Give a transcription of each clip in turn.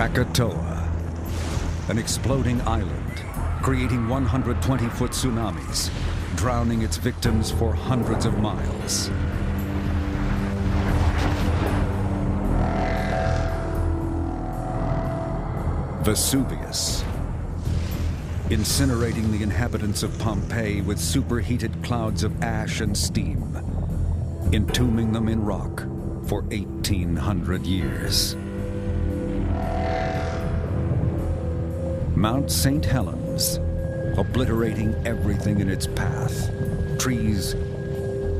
Krakatoa, an exploding island, creating 120-foot tsunamis, drowning its victims for hundreds of miles. Vesuvius, incinerating the inhabitants of Pompeii with superheated clouds of ash and steam, entombing them in rock for 1,800 years. Mount St. Helens, obliterating everything in its path, trees,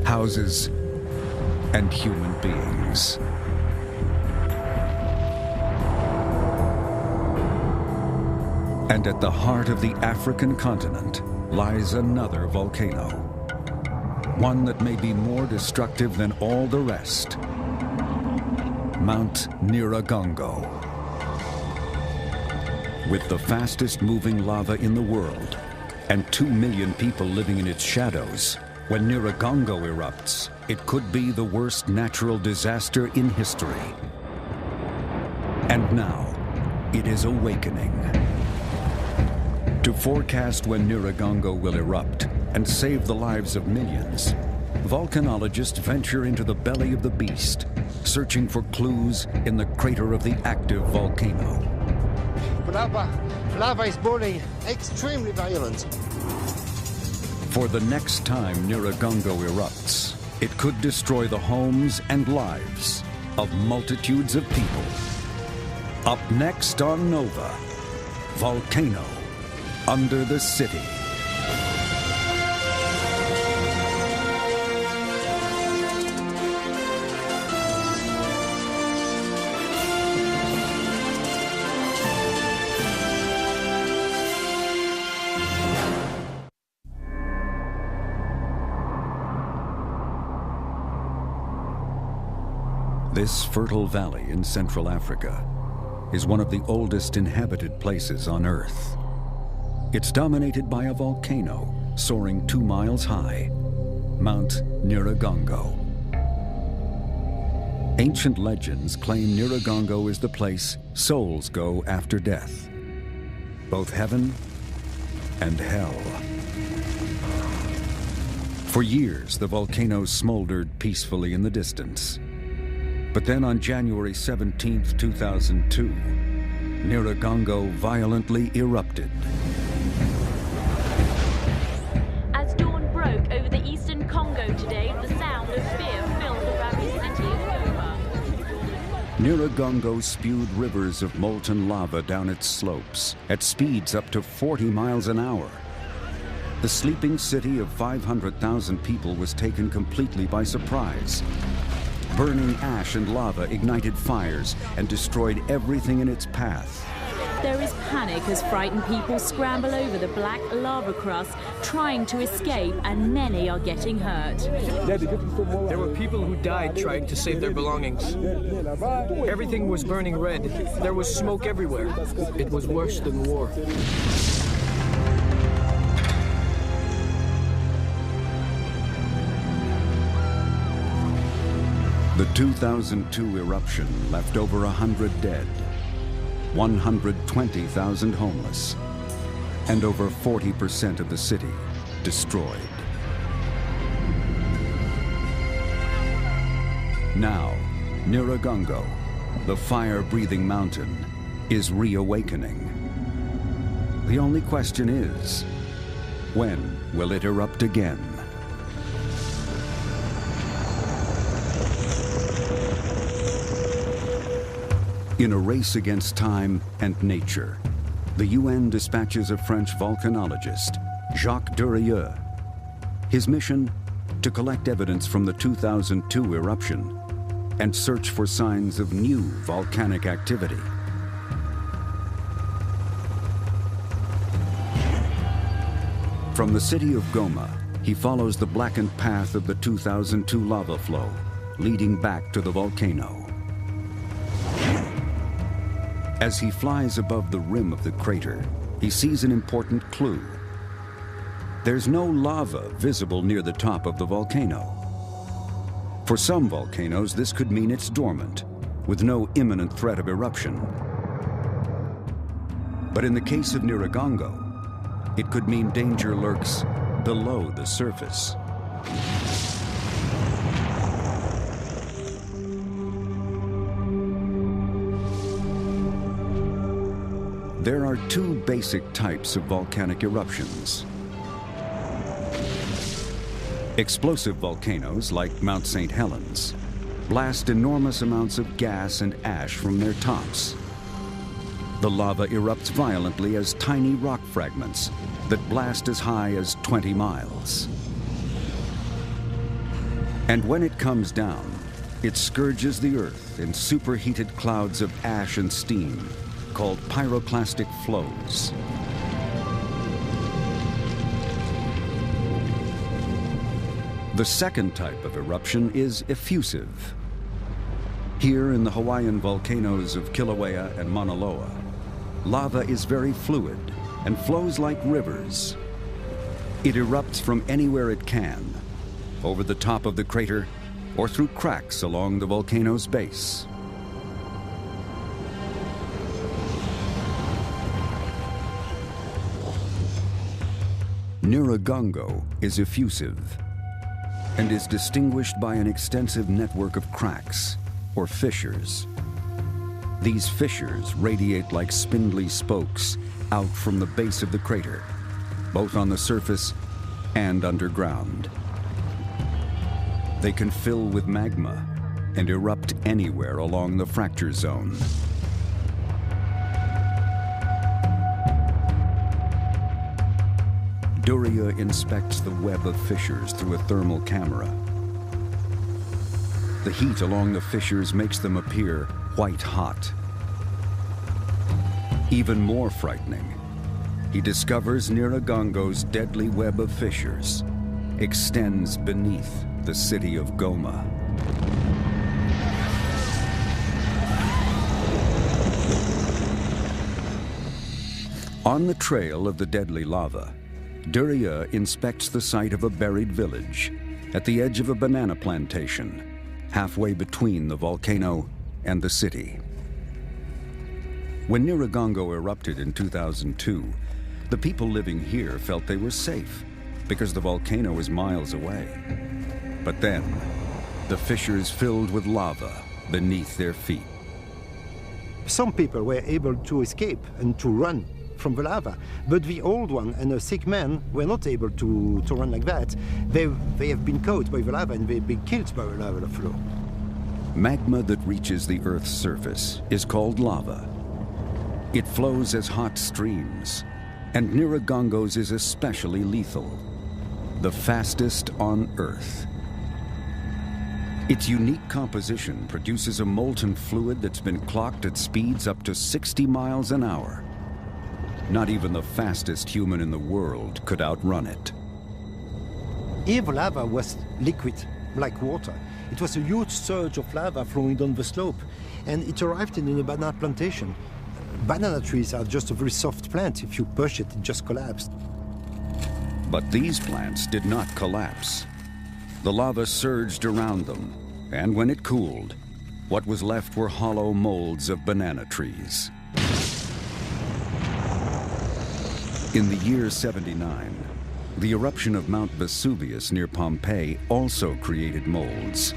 houses, and human beings. And at the heart of the African continent lies another volcano, one that may be more destructive than all the rest, Mount Nyiragongo. With the fastest moving lava in the world and 2 million people living in its shadows, when Nyiragongo erupts, it could be the worst natural disaster in history. And now, it is awakening. To forecast when Nyiragongo will erupt and save the lives of millions, volcanologists venture into the belly of the beast, searching for clues in the crater of the active volcano. Lava is boiling, extremely violent. For the next time Nyiragongo erupts, it could destroy the homes and lives of multitudes of people. Up next on Nova, Volcano under the city. This fertile valley in Central Africa is one of the oldest inhabited places on Earth. It's dominated by a volcano soaring 2 miles high, Mount Nyiragongo. Ancient legends claim Nyiragongo is the place souls go after death, both heaven and hell. For years, the volcano smoldered peacefully in the distance. But then on January 17, 2002, Nyiragongo violently erupted. As dawn broke over the eastern Congo today, the sound of fear filled the very city of Goma. Nyiragongo spewed rivers of molten lava down its slopes at speeds up to 40 miles an hour. The sleeping city of 500,000 people was taken completely by surprise. Burning ash and lava ignited fires and destroyed everything in its path. There is panic as frightened people scramble over the black lava crust, trying to escape, and many are getting hurt. There were people who died trying to save their belongings. Everything was burning red. There was smoke everywhere. It was worse than war. The 2002 eruption left over 100 dead, 120,000 homeless, and over 40% of the city destroyed. Now, Nyiragongo, the fire-breathing mountain, is reawakening. The only question is, when will it erupt again? In a race against time and nature, the UN dispatches a French volcanologist, Jacques Durieux. His mission? To collect evidence from the 2002 eruption and search for signs of new volcanic activity. From the city of Goma, he follows the blackened path of the 2002 lava flow, leading back to the volcano. As he flies above the rim of the crater, he sees an important clue. There's no lava visible near the top of the volcano. For some volcanoes, this could mean it's dormant, with no imminent threat of eruption. But in the case of Nyiragongo, it could mean danger lurks below the surface. There are two basic types of volcanic eruptions. Explosive volcanoes, like Mount St. Helens, blast enormous amounts of gas and ash from their tops. The lava erupts violently as tiny rock fragments that blast as high as 20 miles. And when it comes down, it scourges the earth in superheated clouds of ash and steam, called pyroclastic flows. The second type of eruption is effusive. Here in the Hawaiian volcanoes of Kilauea and Mauna Loa, lava is very fluid and flows like rivers. It erupts from anywhere it can, over the top of the crater or through cracks along the volcano's base. Nyiragongo is effusive and is distinguished by an extensive network of cracks, or fissures. These fissures radiate like spindly spokes out from the base of the crater, both on the surface and underground. They can fill with magma and erupt anywhere along the fracture zone. Duria inspects the web of fissures through a thermal camera. The heat along the fissures makes them appear white hot. Even more frightening, he discovers Nyiragongo's deadly web of fissures extends beneath the city of Goma. On the trail of the deadly lava, Duria inspects the site of a buried village at the edge of a banana plantation, halfway between the volcano and the city. When Nyiragongo erupted in 2002, the people living here felt they were safe because the volcano is miles away. But then, the fissures filled with lava beneath their feet. Some people were able to escape and to run from the lava, but the old one and the sick man were not able to run like that. They have been caught by the lava and they've been killed by the lava flow. Magma that reaches the Earth's surface is called lava. It flows as hot streams, and Nyiragongo's is especially lethal, the fastest on Earth. Its unique composition produces a molten fluid that's been clocked at speeds up to 60 miles an hour. Not even the fastest human in the world could outrun it. Here the lava was liquid, like water. It was a huge surge of lava flowing down the slope, and it arrived in a banana plantation. Banana trees are just a very soft plant. If you push it, it just collapsed. But these plants did not collapse. The lava surged around them, and when it cooled, what was left were hollow molds of banana trees. In the year 79, the eruption of Mount Vesuvius near Pompeii also created molds,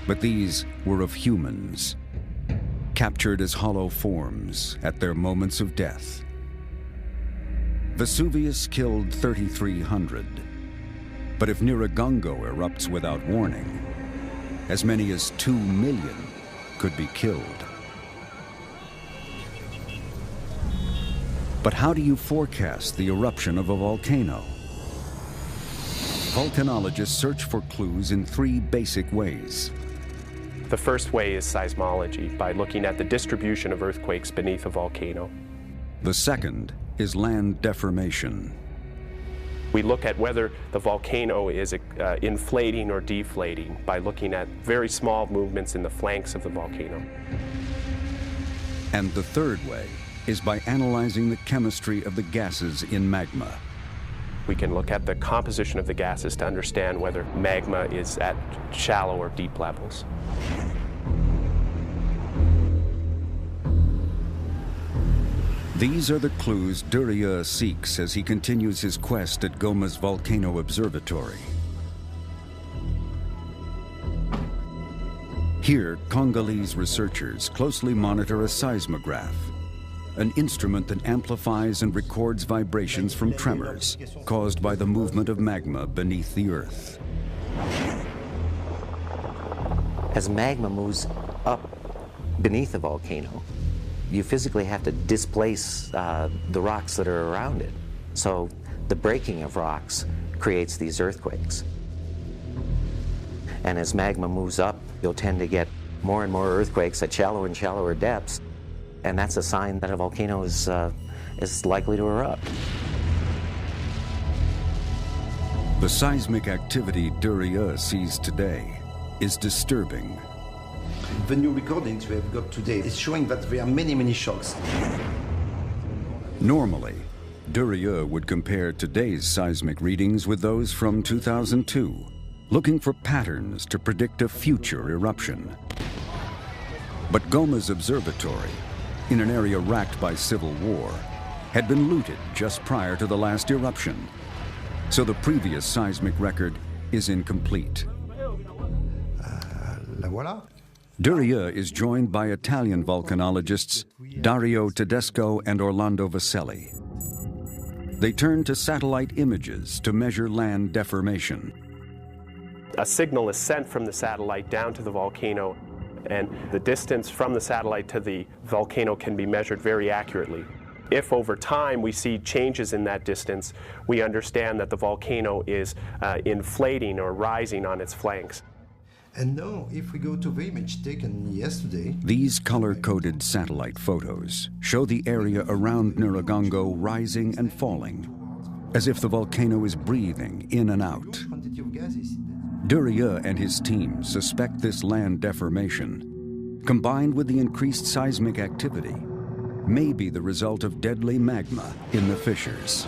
but these were of humans, captured as hollow forms at their moments of death. Vesuvius killed 3,300, but if Nyiragongo erupts without warning, as many as 2 million could be killed. But how do you forecast the eruption of a volcano? Volcanologists search for clues in 3 basic ways. The first way is seismology, by looking at the distribution of earthquakes beneath a volcano. The second is land deformation. We look at whether the volcano is inflating or deflating by looking at very small movements in the flanks of the volcano. And the third way is by analyzing the chemistry of the gases in magma. We can look at the composition of the gases to understand whether magma is at shallow or deep levels. These are the clues Durieux seeks as he continues his quest at Goma's Volcano Observatory. Here, Congolese researchers closely monitor a seismograph, an instrument that amplifies and records vibrations from tremors caused by the movement of magma beneath the Earth. As magma moves up beneath a volcano, you physically have to displace the rocks that are around it. So the breaking of rocks creates these earthquakes. And as magma moves up, you'll tend to get more and more earthquakes at shallower and shallower depths. And that's a sign that a volcano is likely to erupt. The seismic activity Durieux sees today is disturbing. The new recordings we have got today is showing that there are many, many shocks. Normally, Durieux would compare today's seismic readings with those from 2002, looking for patterns to predict a future eruption. But Goma's observatory, in an area racked by civil war, had been looted just prior to the last eruption, so the previous seismic record is incomplete. La voilà. Durieux is joined by Italian volcanologists Dario Tedesco and Orlando Vaselli. They turn to satellite images to measure land deformation. A signal is sent from the satellite down to the volcano, and the distance from the satellite to the volcano can be measured very accurately. If over time we see changes in that distance, we understand that the volcano is inflating or rising on its flanks. And now, if we go to the image taken yesterday... These color-coded satellite photos show the area around Nyiragongo rising and falling, as if the volcano is breathing in and out. Durieux and his team suspect this land deformation, combined with the increased seismic activity, may be the result of deadly magma in the fissures.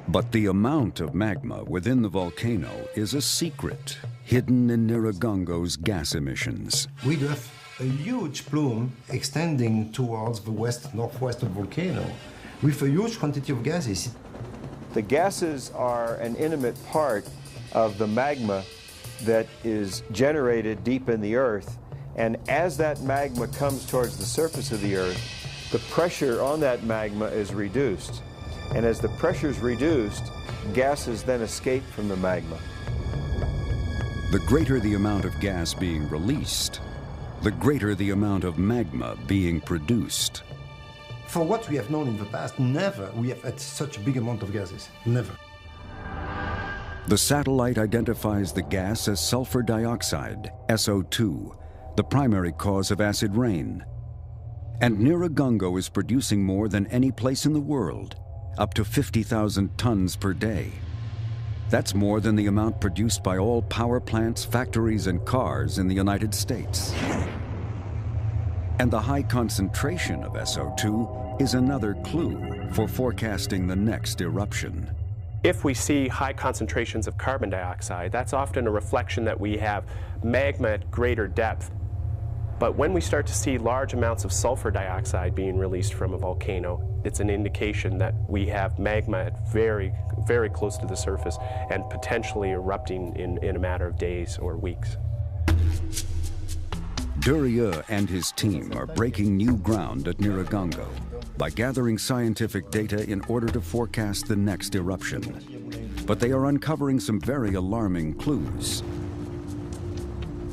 But the amount of magma within the volcano is a secret, hidden in Nyiragongo's gas emissions. We have a huge plume extending towards the northwest of the volcano, with a huge quantity of gases. The gases are an intimate part of the magma that is generated deep in the earth, and as that magma comes towards the surface of the earth, the pressure on that magma is reduced. And as the pressure is reduced, gases then escape from the magma. The greater the amount of gas being released, the greater the amount of magma being produced. For what we have known in the past, never we have had such a big amount of gases. Never. The satellite identifies the gas as sulfur dioxide, SO2, the primary cause of acid rain. And Nyiragongo is producing more than any place in the world, up to 50,000 tons per day. That's more than the amount produced by all power plants, factories, and cars in the United States. And the high concentration of SO2 is another clue for forecasting the next eruption. If we see high concentrations of carbon dioxide, that's often a reflection that we have magma at greater depth. But when we start to see large amounts of sulfur dioxide being released from a volcano, it's an indication that we have magma at very, very close to the surface and potentially erupting in a matter of days or weeks. Durieux and his team are breaking new ground at Nyiragongo by gathering scientific data in order to forecast the next eruption. But they are uncovering some very alarming clues.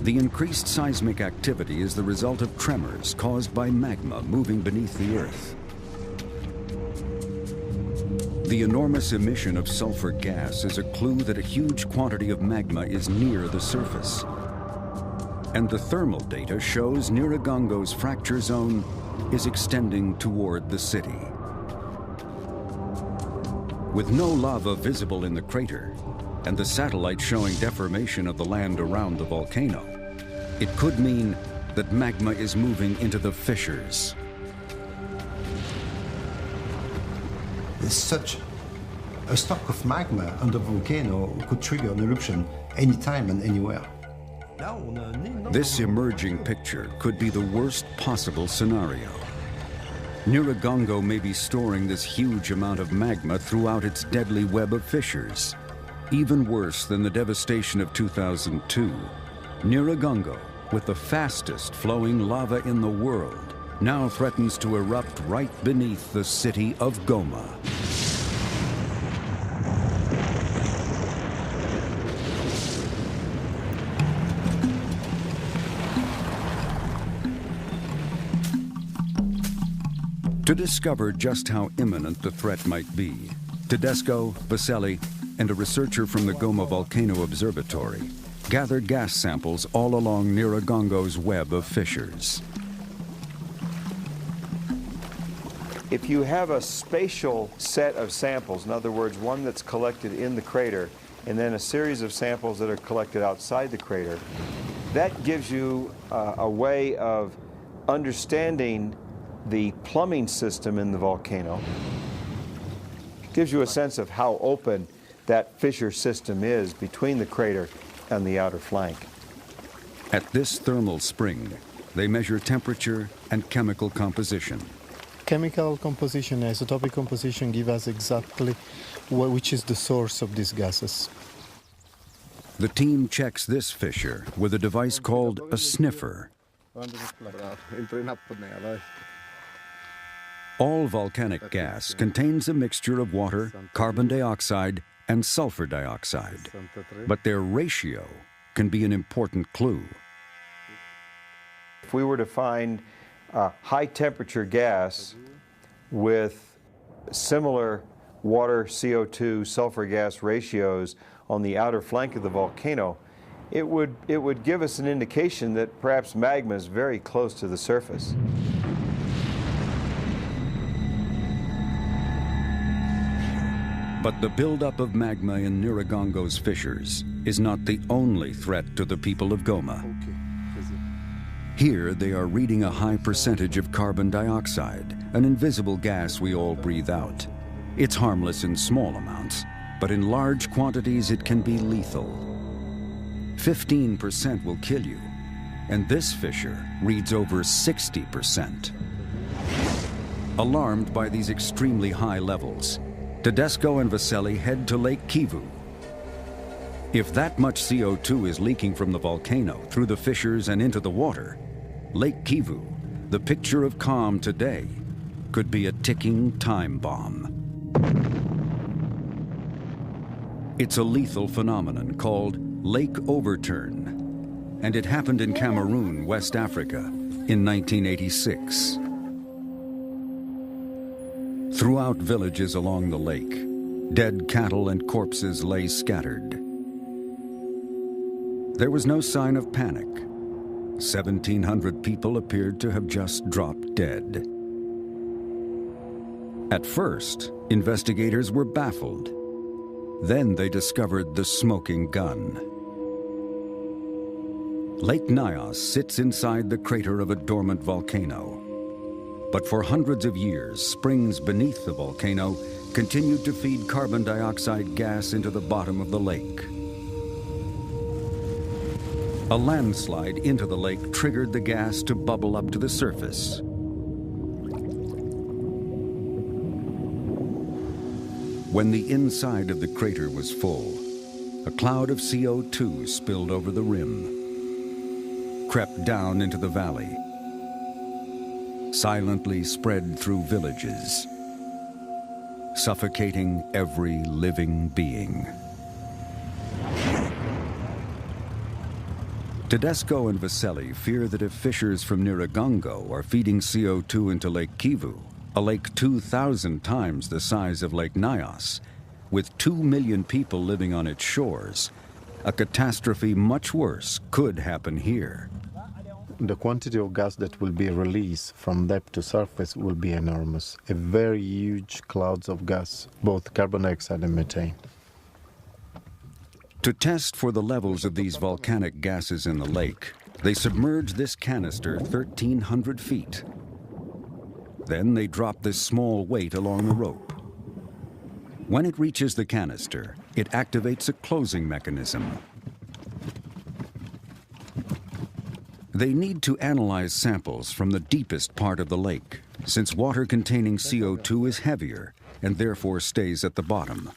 The increased seismic activity is the result of tremors caused by magma moving beneath the Earth. The enormous emission of sulfur gas is a clue that a huge quantity of magma is near the surface. And the thermal data shows Nyiragongo's fracture zone is extending toward the city. With no lava visible in the crater, and the satellite showing deformation of the land around the volcano, it could mean that magma is moving into the fissures. Such a stock of magma under the volcano could trigger an eruption anytime and anywhere. This emerging picture could be the worst possible scenario. Nyiragongo may be storing this huge amount of magma throughout its deadly web of fissures. Even worse than the devastation of 2002, Nyiragongo, with the fastest flowing lava in the world, now threatens to erupt right beneath the city of Goma. To discover just how imminent the threat might be, Tedesco, Vaselli, and a researcher from the Goma Volcano Observatory gathered gas samples all along Nyiragongo's web of fissures. If you have a spatial set of samples, in other words, one that's collected in the crater, and then a series of samples that are collected outside the crater, that gives you a way of understanding the plumbing system in the volcano. Gives you a sense of how open that fissure system is between the crater and the outer flank. At this thermal spring, they measure temperature and chemical composition. Chemical composition, isotopic composition give us exactly which is the source of these gases. The team checks this fissure with a device called a sniffer. All volcanic gas contains a mixture of water, carbon dioxide, and sulfur dioxide, but their ratio can be an important clue. If we were to find a high temperature gas with similar water, CO2, sulfur gas ratios on the outer flank of the volcano, it would give us an indication that perhaps magma is very close to the surface. But the buildup of magma in Nyiragongo's fissures is not the only threat to the people of Goma. Here they are reading a high percentage of carbon dioxide, an invisible gas we all breathe out. It's harmless in small amounts, but in large quantities it can be lethal. 15% will kill you, and this fissure reads over 60%. Alarmed by these extremely high levels, Tedesco and Vaselli head to Lake Kivu. If that much CO2 is leaking from the volcano through the fissures and into the water, Lake Kivu, the picture of calm today, could be a ticking time bomb. It's a lethal phenomenon called lake overturn, and it happened in Cameroon, West Africa, in 1986. Throughout villages along the lake, dead cattle and corpses lay scattered. There was no sign of panic. 1,700 people appeared to have just dropped dead. At first, investigators were baffled. Then they discovered the smoking gun. Lake Nyos sits inside the crater of a dormant volcano. But for hundreds of years, springs beneath the volcano continued to feed carbon dioxide gas into the bottom of the lake. A landslide into the lake triggered the gas to bubble up to the surface. When the inside of the crater was full, a cloud of CO2 spilled over the rim, crept down into the valley, silently spread through villages, suffocating every living being. Tedesco and Vaselli fear that if fissures from Nyiragongo are feeding CO2 into Lake Kivu, a lake 2,000 times the size of Lake Nyos, with 2 million people living on its shores, a catastrophe much worse could happen here. The quantity of gas that will be released from depth to surface will be enormous. A very huge clouds of gas, both carbon dioxide and methane. To test for the levels of these volcanic gases in the lake, they submerge this canister 1,300 feet. Then they drop this small weight along the rope. When it reaches the canister, it activates a closing mechanism. They need to analyze samples from the deepest part of the lake, since water containing CO2 is heavier and therefore stays at the bottom.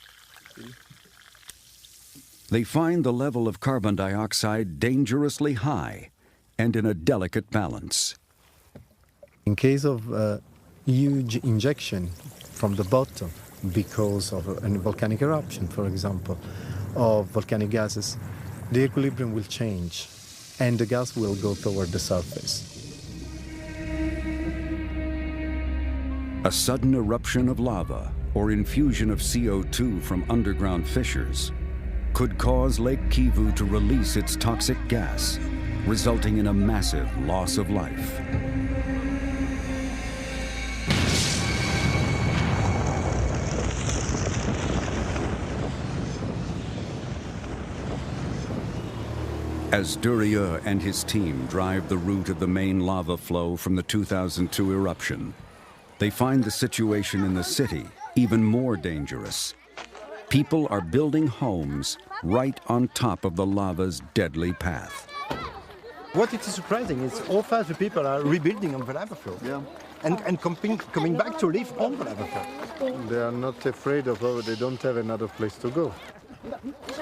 They find the level of carbon dioxide dangerously high and in a delicate balance. In case of huge injection from the bottom because of a volcanic eruption, for example, of volcanic gases, the equilibrium will change and the gas will go toward the surface. A sudden eruption of lava or infusion of CO2 from underground fissures could cause Lake Kivu to release its toxic gas, resulting in a massive loss of life. As Durieux and his team drive the route of the main lava flow from the 2002 eruption, they find the situation in the city even more dangerous. People are building homes right on top of the lava's deadly path. What it is surprising is how fast the people are rebuilding on the lava flow. Yeah. And coming back to live on the lava flow. They are not afraid of it, they don't have another place to go.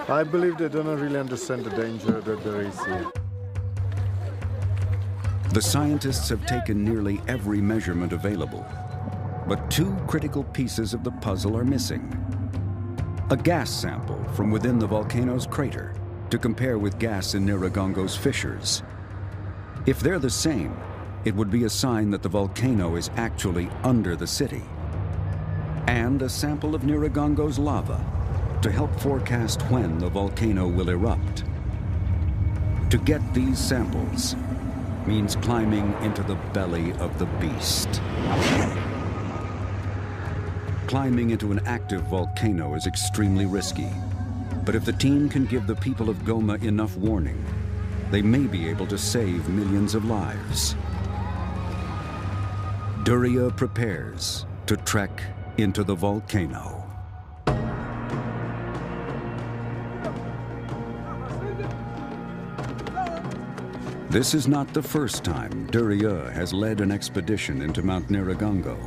I believe they don't really understand the danger that there is here. The scientists have taken nearly every measurement available, but two critical pieces of the puzzle are missing. A gas sample from within the volcano's crater to compare with gas in Nyiragongo's fissures. If they're the same, it would be a sign that the volcano is actually under the city. And a sample of Nyiragongo's lava to help forecast when the volcano will erupt. To get these samples means climbing into the belly of the beast. Climbing into an active volcano is extremely risky, but if the team can give the people of Goma enough warning, they may be able to save millions of lives. Durieux prepares to trek into the volcano. This is not the first time Durieux has led an expedition into Mount Nyiragongo.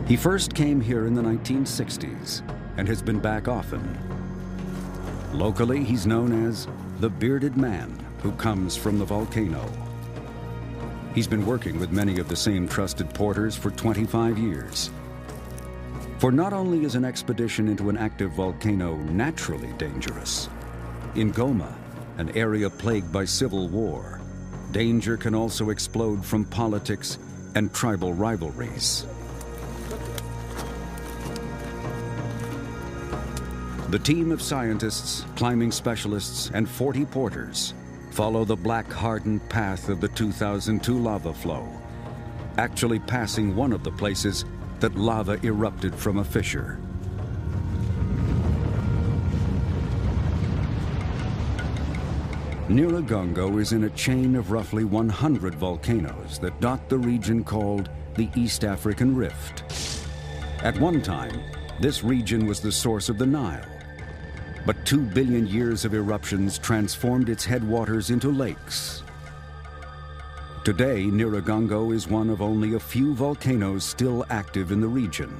He first came here in the 1960s and has been back often. Locally, he's known as the bearded man who comes from the volcano. He's been working with many of the same trusted porters for 25 years. For not only is an expedition into an active volcano naturally dangerous, in Goma, an area plagued by civil war, danger can also explode from politics and tribal rivalries. The team of scientists, climbing specialists, and 40 porters follow the black-hardened path of the 2002 lava flow, actually passing one of the places that lava erupted from a fissure. Nyiragongo is in a chain of roughly 100 volcanoes that dot the region called the East African Rift. At one time, this region was the source of the Nile, but 2 billion years of eruptions transformed its headwaters into lakes. Today, Nyiragongo is one of only a few volcanoes still active in the region.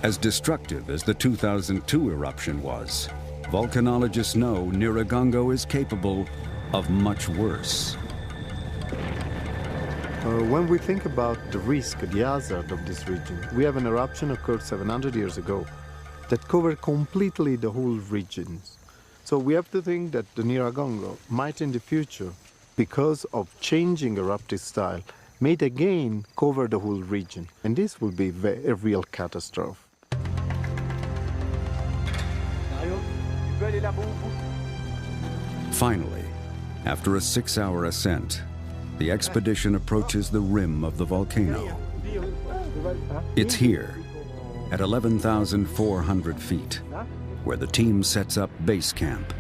As destructive as the 2002 eruption was, volcanologists know Nyiragongo is capable of much worse. When we think about the risk, the hazard of this region, we have an eruption occurred 700 years ago that covered completely the whole region. So we have to think that the Nyiragongo might in the future, because of changing eruptive style, might again cover the whole region. And this will be a real catastrophe. Finally, after a 6-hour ascent, the expedition approaches the rim of the volcano. It's here, at 11,400 feet, where the team sets up base camp.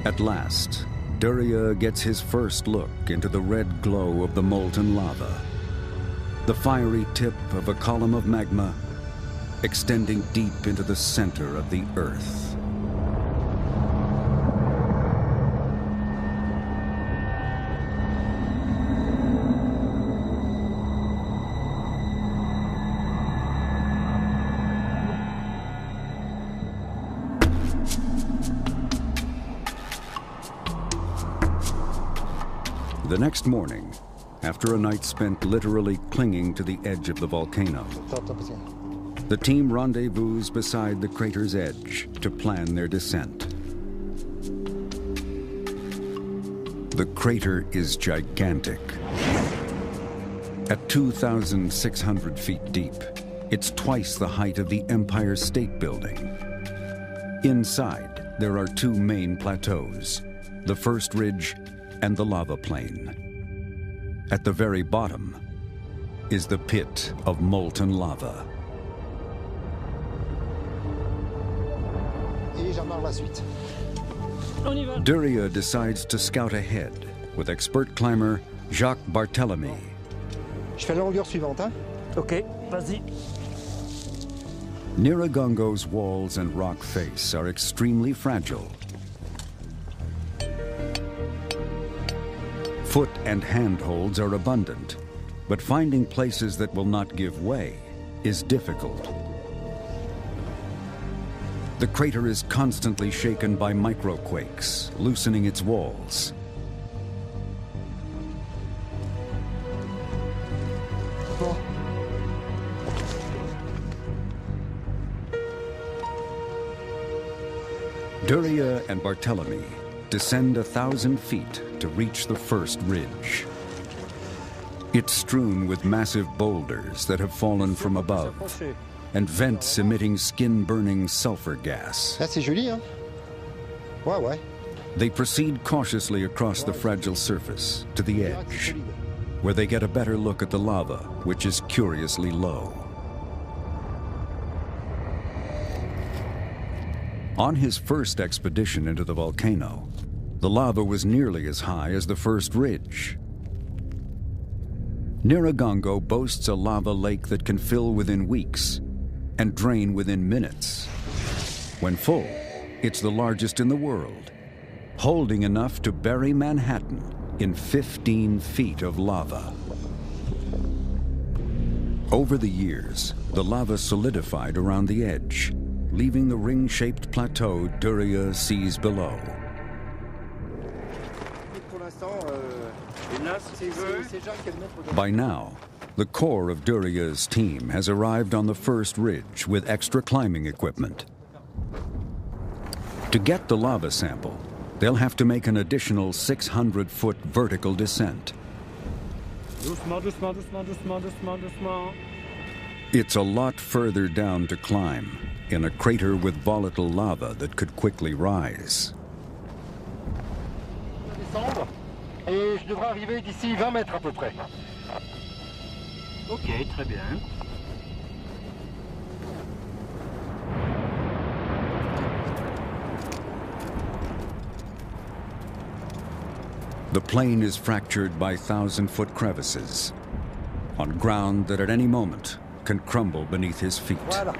At last, Durieux gets his first look into the red glow of the molten lava, the fiery tip of a column of magma extending deep into the center of the Earth. The next morning, after a night spent literally clinging to the edge of the volcano, the team rendezvous beside the crater's edge to plan their descent. The crater is gigantic. At 2,600 feet deep, it's twice the height of the Empire State Building. Inside, there are two main plateaus, the first ridge and the lava plain. At the very bottom is the pit of molten lava. Duria decides to scout ahead with expert climber Jacques Barthélemy. Je fais la longueur suivante, hein? Ok, vas-y. Nyiragongo's walls and rock face are extremely fragile. Foot and handholds are abundant, but finding places that will not give way is difficult. The crater is constantly shaken by microquakes, loosening its walls. Duria and Barthélemy descend 1,000 feet to reach the first ridge. It's strewn with massive boulders that have fallen from above and vents emitting skin-burning sulfur gas. Là, c'est joli, hein? Ouais, ouais. They proceed cautiously across the fragile surface to the edge, where they get a better look at the lava, which is curiously low. On his first expedition into the volcano, the lava was nearly as high as the first ridge. Nyiragongo boasts a lava lake that can fill within weeks and drain within minutes. When full, it's the largest in the world, holding enough to bury Manhattan in 15 feet of lava. Over the years, the lava solidified around the edge, leaving the ring-shaped plateau Duria sees below. By now, the core of Duria's team has arrived on the first ridge with extra climbing equipment. To get the lava sample, they'll have to make an additional 600-foot vertical descent. Doucement, doucement, doucement, doucement, doucement, doucement. It's a lot further down to climb, in a crater with volatile lava that could quickly rise. Et je devrais arriver d'ici 20 mètres à peu près. Ok, très bien. The plain is fractured by 1,000-foot crevices, on ground that at any moment can crumble beneath his feet. Voilà.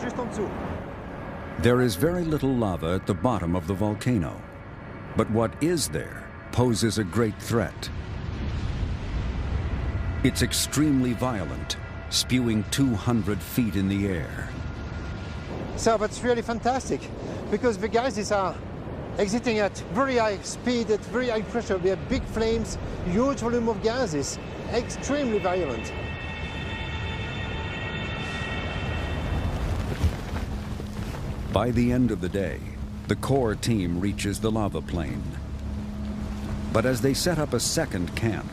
Juste en dessous. There is very little lava at the bottom of the volcano, but what is there poses a great threat. It's extremely violent, spewing 200 feet in the air. So that's really fantastic, because the gases are exiting at very high speed, at very high pressure. We have big flames, huge volume of gases, extremely violent. By the end of the day, the core team reaches the lava plain. But as they set up a second camp,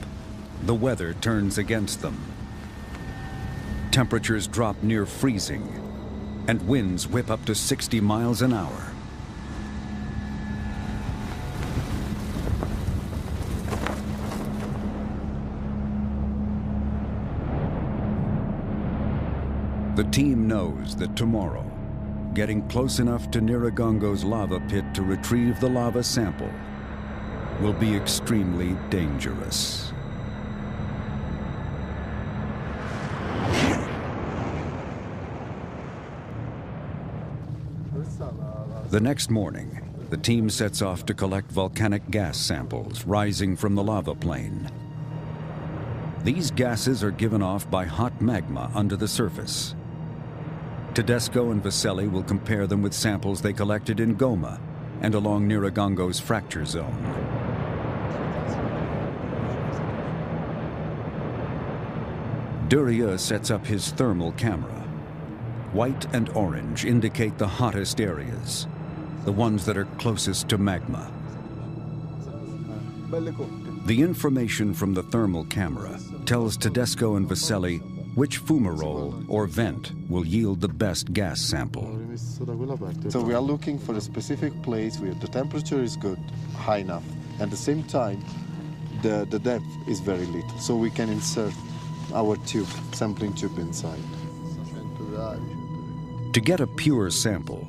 the weather turns against them. Temperatures drop near freezing, and winds whip up to 60 miles an hour. The team knows that tomorrow, getting close enough to Nyiragongo's lava pit to retrieve the lava sample will be extremely dangerous. The next morning, the team sets off to collect volcanic gas samples rising from the lava plain. These gases are given off by hot magma under the surface. Tedesco and Vaselli will compare them with samples they collected in Goma and along Nyiragongo's fracture zone. Duryea sets up his thermal camera. White and orange indicate the hottest areas, the ones that are closest to magma. The information from the thermal camera tells Tedesco and Vaselli which fumarole or vent will yield the best gas sample. So we are looking for a specific place where the temperature is good, high enough, and at the same time the depth is very little, so we can insert our tube, sampling tube inside. To get a pure sample,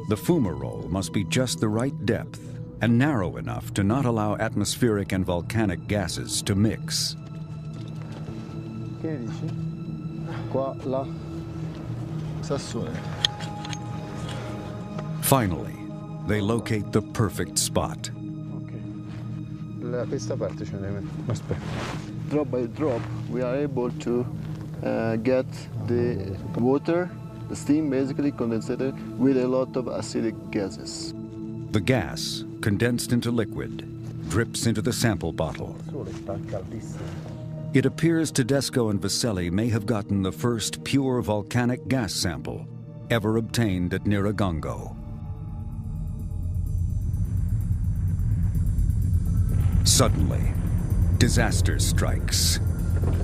the fumarole must be just the right depth and narrow enough to not allow atmospheric and volcanic gases to mix. Finally, they locate the perfect spot. Drop by drop, we are able to get the water, the steam basically condensated with a lot of acidic gases. The gas, condensed into liquid, drips into the sample bottle. It appears Tedesco and Vaselli may have gotten the first pure volcanic gas sample ever obtained at Nyiragongo. Suddenly, disaster strikes.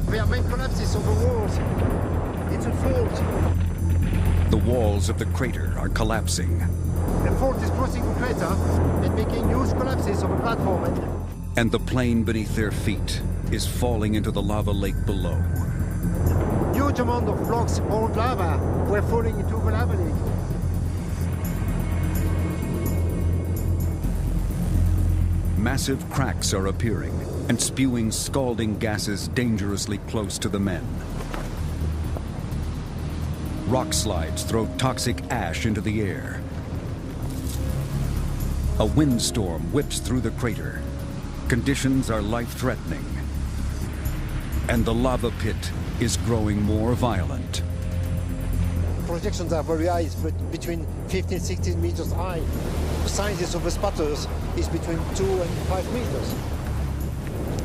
There are main collapses of the walls. It's a fault. The walls of the crater are collapsing. The fault is crossing the crater and making huge collapses of the platform. And the plain beneath their feet is falling into the lava lake below. Huge amount of blocks of old lava were falling into the lava lake. Massive cracks are appearing and spewing scalding gases dangerously close to the men. Rock slides throw toxic ash into the air. A windstorm whips through the crater. Conditions are life-threatening. And the lava pit is growing more violent. Projections are very high, but between 15 and 16 meters high. The size of the sputters is between 2 and 5 meters.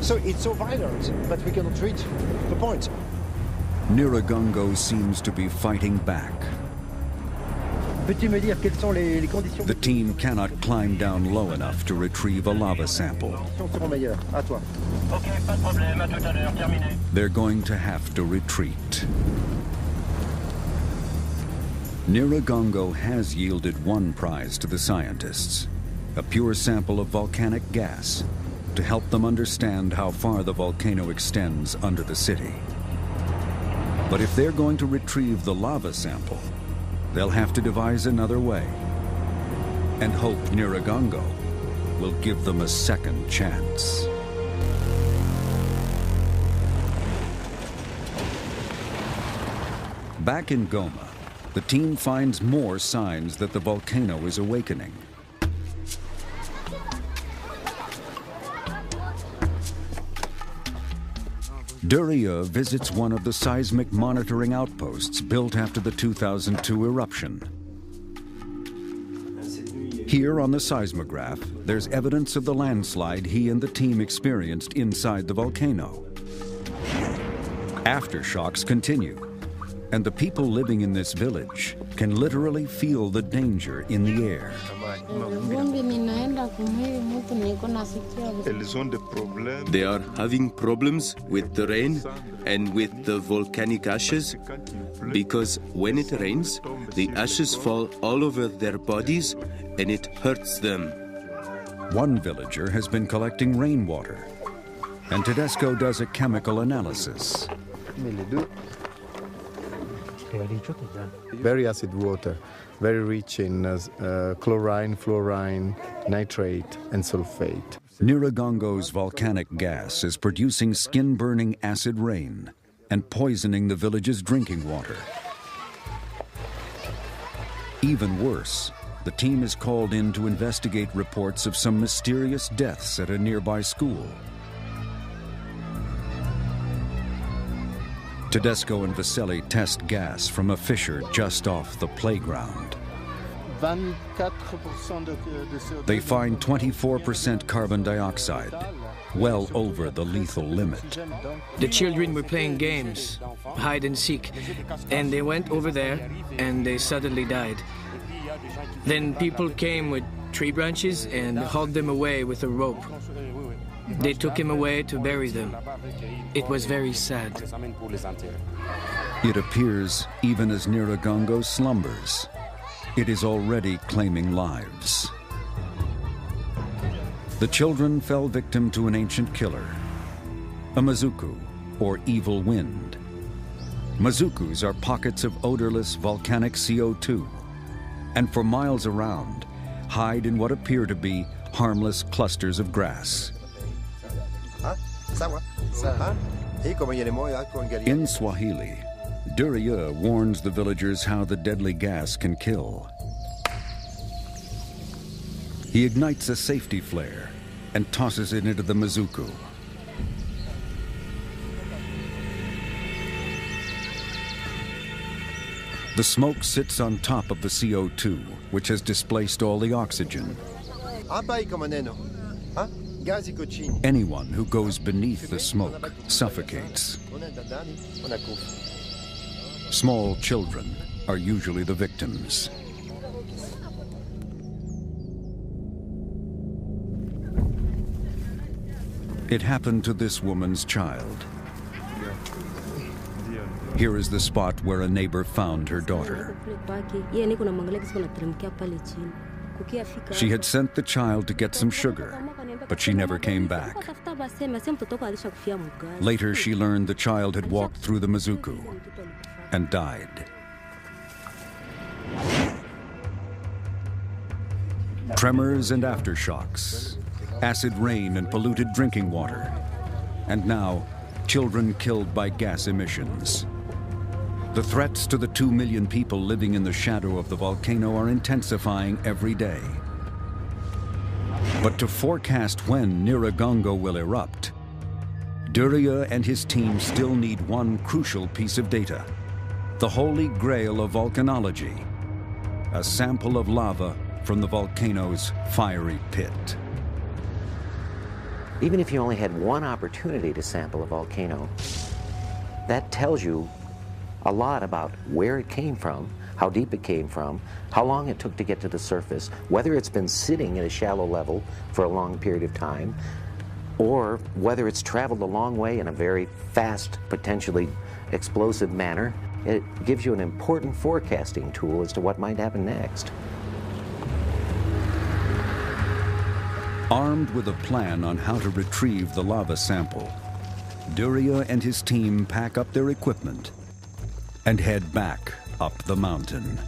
So it's so violent that we cannot reach the point. Nyiragongo seems to be fighting back. The team cannot climb down low enough to retrieve a lava sample. They're going to have to retreat. Nyiragongo has yielded one prize to the scientists, a pure sample of volcanic gas, to help them understand how far the volcano extends under the city. But if they're going to retrieve the lava sample, they'll have to devise another way and hope Nyiragongo will give them a second chance. Back in Goma, the team finds more signs that the volcano is awakening. Duryea visits one of the seismic monitoring outposts built after the 2002 eruption. Here on the seismograph, there's evidence of the landslide he and the team experienced inside the volcano. Aftershocks continue, and the people living in this village can literally feel the danger in the air. They are having problems with the rain and with the volcanic ashes because when it rains, the ashes fall all over their bodies and it hurts them. One villager has been collecting rainwater, and Tedesco does a chemical analysis. Very acid water, very rich in chlorine, fluorine, nitrate, and sulfate. Nyiragongo's volcanic gas is producing skin-burning acid rain and poisoning the village's drinking water. Even worse, the team is called in to investigate reports of some mysterious deaths at a nearby school. Tedesco and Vaselli test gas from a fissure just off the playground. They find 24% carbon dioxide, well over the lethal limit. The children were playing games, hide and seek, and they went over there and they suddenly died. Then people came with tree branches and hauled them away with a rope. They took him away to bury them. It was very sad. It appears even as Nyiragongo slumbers, it is already claiming lives. The children fell victim to an ancient killer, a mazuku, or evil wind. Mazukus are pockets of odorless volcanic CO2, and for miles around, hide in what appear to be harmless clusters of grass. In Swahili, Durieux warns the villagers how the deadly gas can kill. He ignites a safety flare and tosses it into the mazuku. The smoke sits on top of the CO2, which has displaced all the oxygen. Anyone who goes beneath the smoke suffocates. Small children are usually the victims. It happened to this woman's child. Here is the spot where a neighbor found her daughter. She had sent the child to get some sugar, but she never came back. Later, she learned the child had walked through the mazuku and died. Tremors and aftershocks, acid rain and polluted drinking water, and now children killed by gas emissions. The threats to the 2 million people living in the shadow of the volcano are intensifying every day. But to forecast when Nyiragongo will erupt, Durieux and his team still need one crucial piece of data: the holy grail of volcanology, a sample of lava from the volcano's fiery pit. Even if you only had one opportunity to sample a volcano, that tells you a lot about where it came from, how deep it came from, how long it took to get to the surface, whether it's been sitting at a shallow level for a long period of time, or whether it's traveled a long way in a very fast, potentially explosive manner. It gives you an important forecasting tool as to what might happen next. Armed with a plan on how to retrieve the lava sample, Durieux and his team pack up their equipment and head back up the mountain.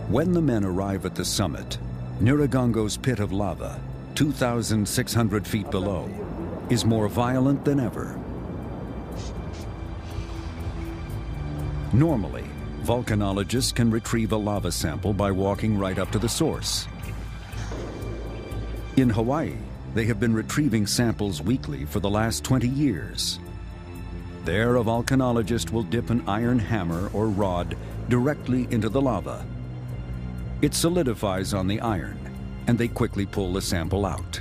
When the men arrive at the summit, Nyiragongo's pit of lava, 2,600 feet below, is more violent than ever. Normally, volcanologists can retrieve a lava sample by walking right up to the source. In Hawaii, they have been retrieving samples weekly for the last 20 years. There, a volcanologist will dip an iron hammer or rod directly into the lava. It solidifies on the iron, and they quickly pull the sample out.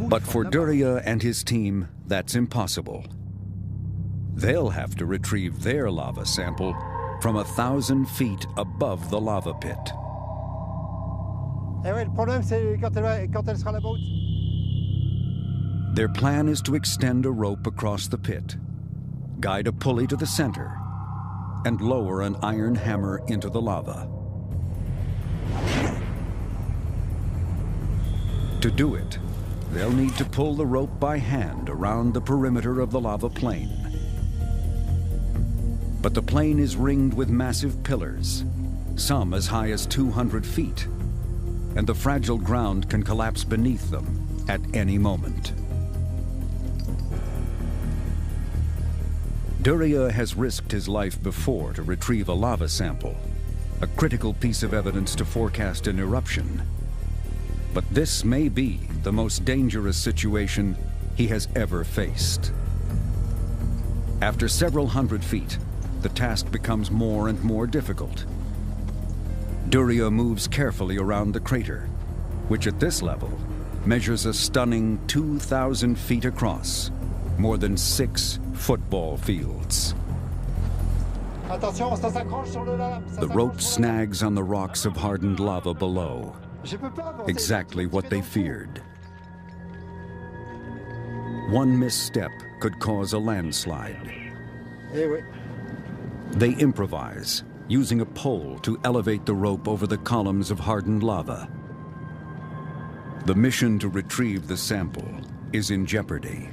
But for Durieux and his team, that's impossible. They'll have to retrieve their lava sample from 1,000 feet above the lava pit. Their plan is to extend a rope across the pit, guide a pulley to the center, and lower an iron hammer into the lava. To do it, they'll need to pull the rope by hand around the perimeter of the lava plain. But the plain is ringed with massive pillars, some as high as 200 feet, and the fragile ground can collapse beneath them at any moment. Durieux has risked his life before to retrieve a lava sample, a critical piece of evidence to forecast an eruption. But this may be the most dangerous situation he has ever faced. After several hundred feet, the task becomes more and more difficult. Duria moves carefully around the crater, which at this level measures a stunning 2,000 feet across, more than 6 football fields. The rope snags on the rocks of hardened lava below, exactly what they feared. One misstep could cause a landslide. They improvise, using a pole to elevate the rope over the columns of hardened lava. The mission to retrieve the sample is in jeopardy.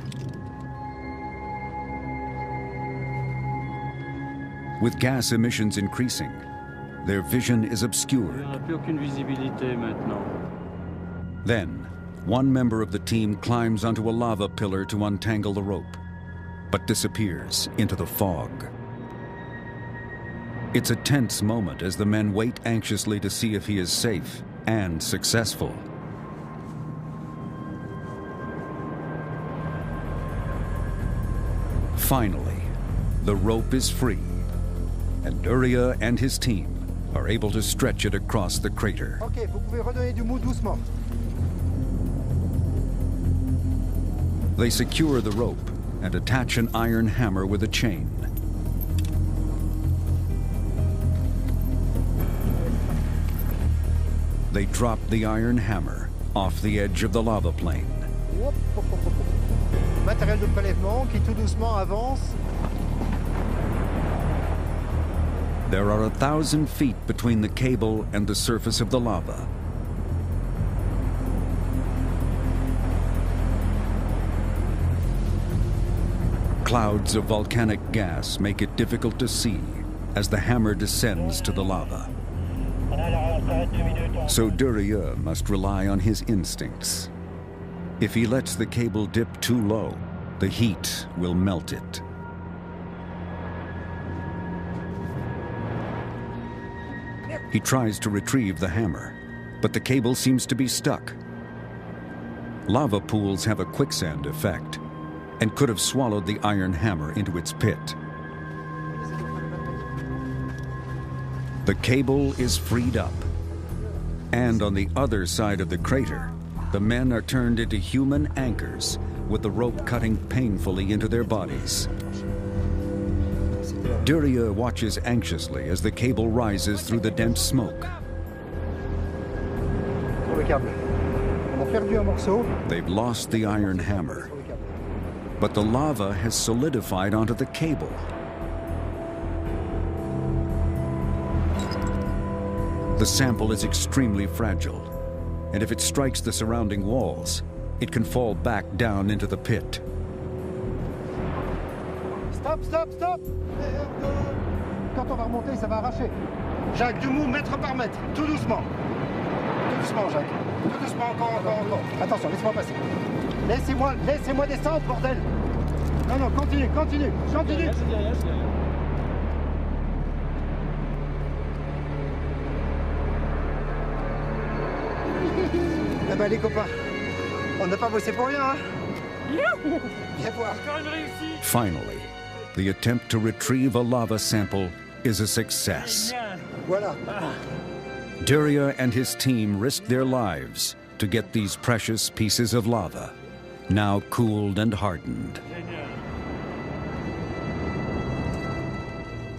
With gas emissions increasing, their vision is obscured. Then, one member of the team climbs onto a lava pillar to untangle the rope, but disappears into the fog. It's a tense moment as the men wait anxiously to see if he is safe and successful. Finally, the rope is free, and Duria and his team are able to stretch it across the crater. Okay, vous pouvez redonner du mou doucement. They secure the rope and attach an iron hammer with a chain. They drop the iron hammer off the edge of the lava plain. Matériel de prélèvement qui tout doucement avance. There are 1,000 feet between the cable and the surface of the lava. Clouds of volcanic gas make it difficult to see as the hammer descends to the lava. So Duria must rely on his instincts. If he lets the cable dip too low, the heat will melt it. He tries to retrieve the hammer, but the cable seems to be stuck. Lava pools have a quicksand effect and could have swallowed the iron hammer into its pit. The cable is freed up, and on the other side of the crater, the men are turned into human anchors with the rope cutting painfully into their bodies. Duria watches anxiously as the cable rises through the dense smoke. They've lost the iron hammer, but the lava has solidified onto the cable. The sample is extremely fragile, and if it strikes the surrounding walls, it can fall back down into the pit. Stop, stop, stop! Quand on va remonter, ça va arracher. Jacques, du mou mètre par mètre, tout doucement. Tout doucement, Jacques. Tout doucement, encore. Attention, laisse-moi passer. Laissez-moi descendre, bordel! Non, continue. Je dis rien. Eh ben, les copains, on n'a pas bossé pour rien, hein? Viens voir. Finally, the attempt to retrieve a lava sample is a success. Voilà. Duria and his team risk their lives to get these precious pieces of lava, now cooled and hardened.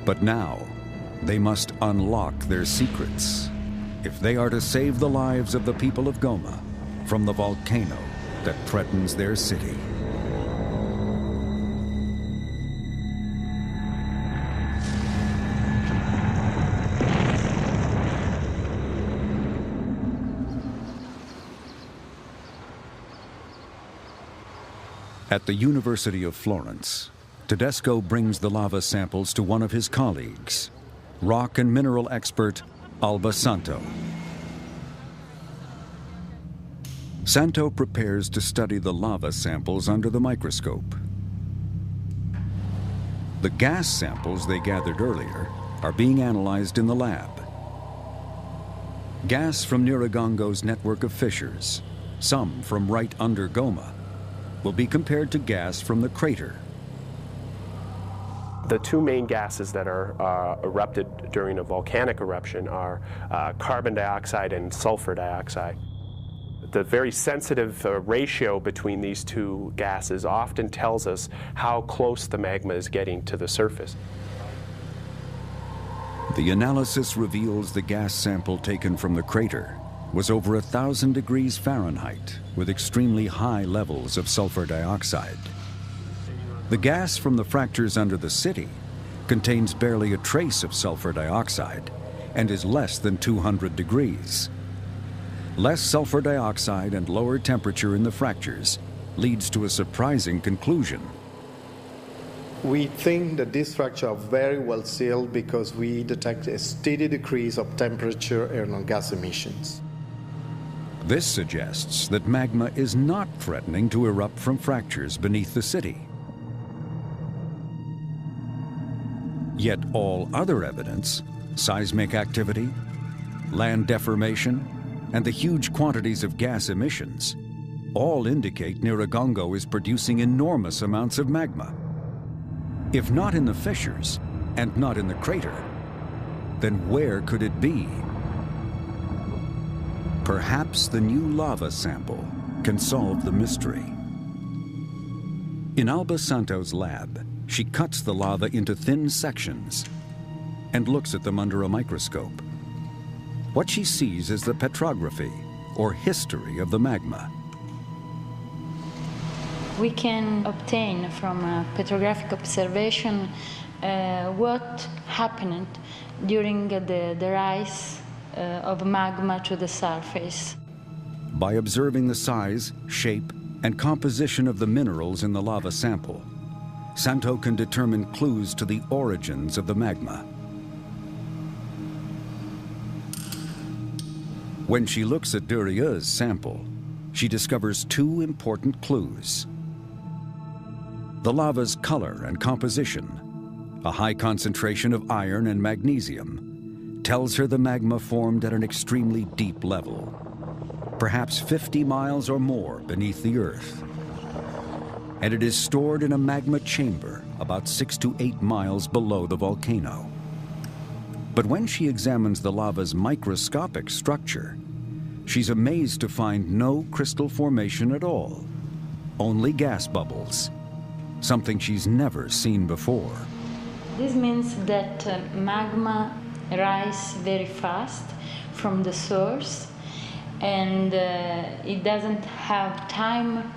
But now, they must unlock their secrets if they are to save the lives of the people of Goma from the volcano that threatens their city. At the University of Florence, Tedesco brings the lava samples to one of his colleagues, rock and mineral expert Alba Santo. Santo prepares to study the lava samples under the microscope. The gas samples they gathered earlier are being analyzed in the lab. Gas from Nyiragongo's network of fissures, some from right under Goma, will be compared to gas from the crater. The two main gases that are erupted during a volcanic eruption are carbon dioxide and sulfur dioxide. The very sensitive ratio between these two gases often tells us how close the magma is getting to the surface. The analysis reveals the gas sample taken from the crater was over 1,000 degrees Fahrenheit with extremely high levels of sulfur dioxide. The gas from the fractures under the city contains barely a trace of sulfur dioxide and is less than 200 degrees. Less sulfur dioxide and lower temperature in the fractures leads to a surprising conclusion. We think that these fractures are very well sealed because we detect a steady decrease of temperature and gas emissions. This suggests that magma is not threatening to erupt from fractures beneath the city. Yet all other evidence, seismic activity, land deformation, and the huge quantities of gas emissions, all indicate Nyiragongo is producing enormous amounts of magma. If not in the fissures and not in the crater, then where could it be? Perhaps the new lava sample can solve the mystery. In Alba Santo's lab, she cuts the lava into thin sections and looks at them under a microscope. What she sees is the petrography, or history of the magma. We can obtain from a petrographic observation what happened during the rise of magma to the surface. By observing the size, shape, and composition of the minerals in the lava sample, Santo can determine clues to the origins of the magma. When she looks at Durieux's sample, she discovers two important clues. The lava's color and composition, a high concentration of iron and magnesium, tells her the magma formed at an extremely deep level, perhaps 50 miles or more beneath the earth. And it is stored in a magma chamber about 6 to 8 miles below the volcano. But when she examines the lava's microscopic structure, she's amazed to find no crystal formation at all, only gas bubbles, something she's never seen before. This means that magma rises very fast from the source, and it doesn't have time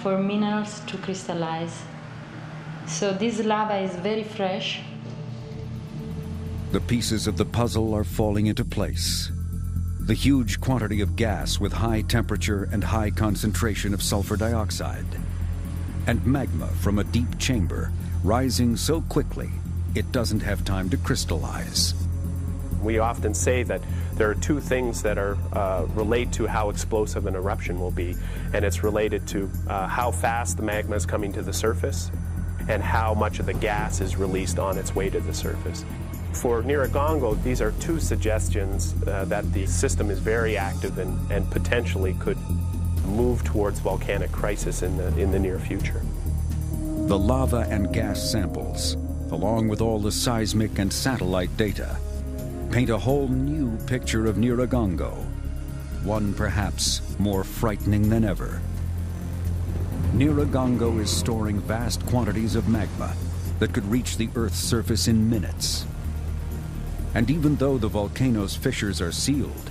for minerals to crystallize. So this lava is very fresh. The pieces of the puzzle are falling into place. The huge quantity of gas with high temperature and high concentration of sulfur dioxide, and magma from a deep chamber rising so quickly it doesn't have time to crystallize. We often say that there are two things that relate to how explosive an eruption will be, and it's related to how fast the magma is coming to the surface and how much of the gas is released on its way to the surface. For Nyiragongo, these are two suggestions that the system is very active and potentially could move towards volcanic crisis in the near future. The lava and gas samples, along with all the seismic and satellite data, paint a whole new picture of Nyiragongo, one perhaps more frightening than ever. Nyiragongo is storing vast quantities of magma that could reach the Earth's surface in minutes. And even though the volcano's fissures are sealed,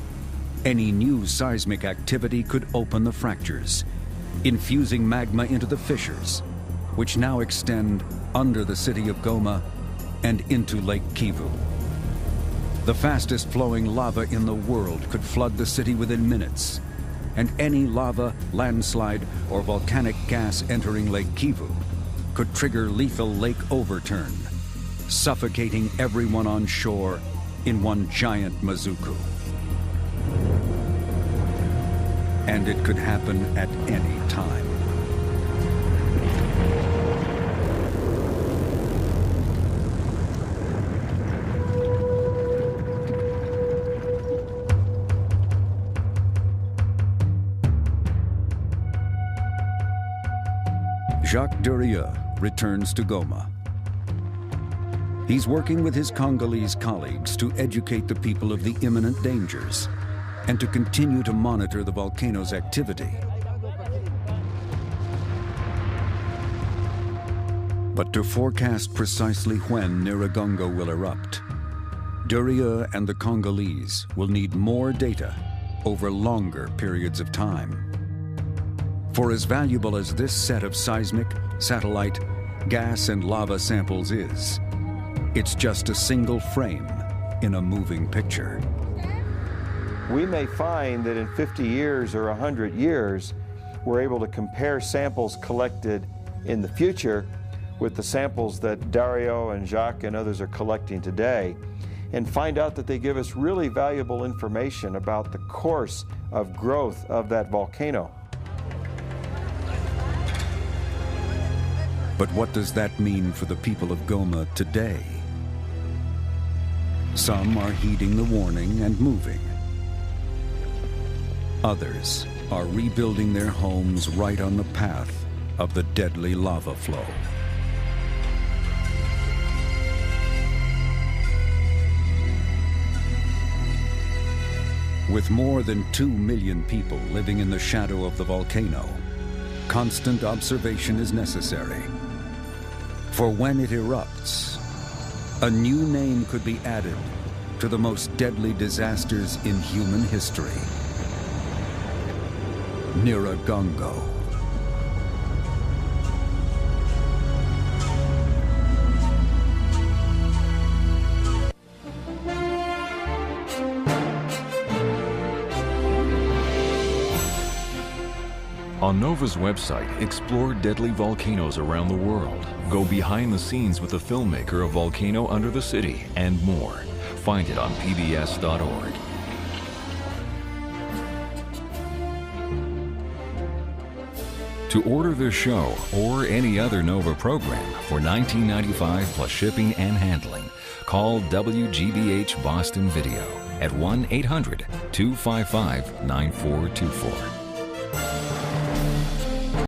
any new seismic activity could open the fractures, infusing magma into the fissures, which now extend under the city of Goma and into Lake Kivu. The fastest flowing lava in the world could flood the city within minutes, and any lava, landslide, or volcanic gas entering Lake Kivu could trigger lethal lake overturn, suffocating everyone on shore in one giant mazuku. And it could happen at any time. Jacques Durieux returns to Goma. He's working with his Congolese colleagues to educate the people of the imminent dangers and to continue to monitor the volcano's activity. But to forecast precisely when Nyiragongo will erupt, Durieux and the Congolese will need more data over longer periods of time. For as valuable as this set of seismic, satellite, gas and lava samples is, it's just a single frame in a moving picture. We may find that in 50 years or 100 years, we're able to compare samples collected in the future with the samples that Durieux and Jacques and others are collecting today, and find out that they give us really valuable information about the course of growth of that volcano. But what does that mean for the people of Goma today? Some are heeding the warning and moving. Others are rebuilding their homes right on the path of the deadly lava flow. With more than 2 million people living in the shadow of the volcano, constant observation is necessary. For when it erupts, a new name could be added to the most deadly disasters in human history: Nyiragongo. On NOVA's website, explore deadly volcanoes around the world. Go behind the scenes with the filmmaker of Volcano Under the City and more. Find it on pbs.org. To order this show or any other NOVA program for $19.95 plus shipping and handling, call WGBH Boston Video at 1-800-255-9424.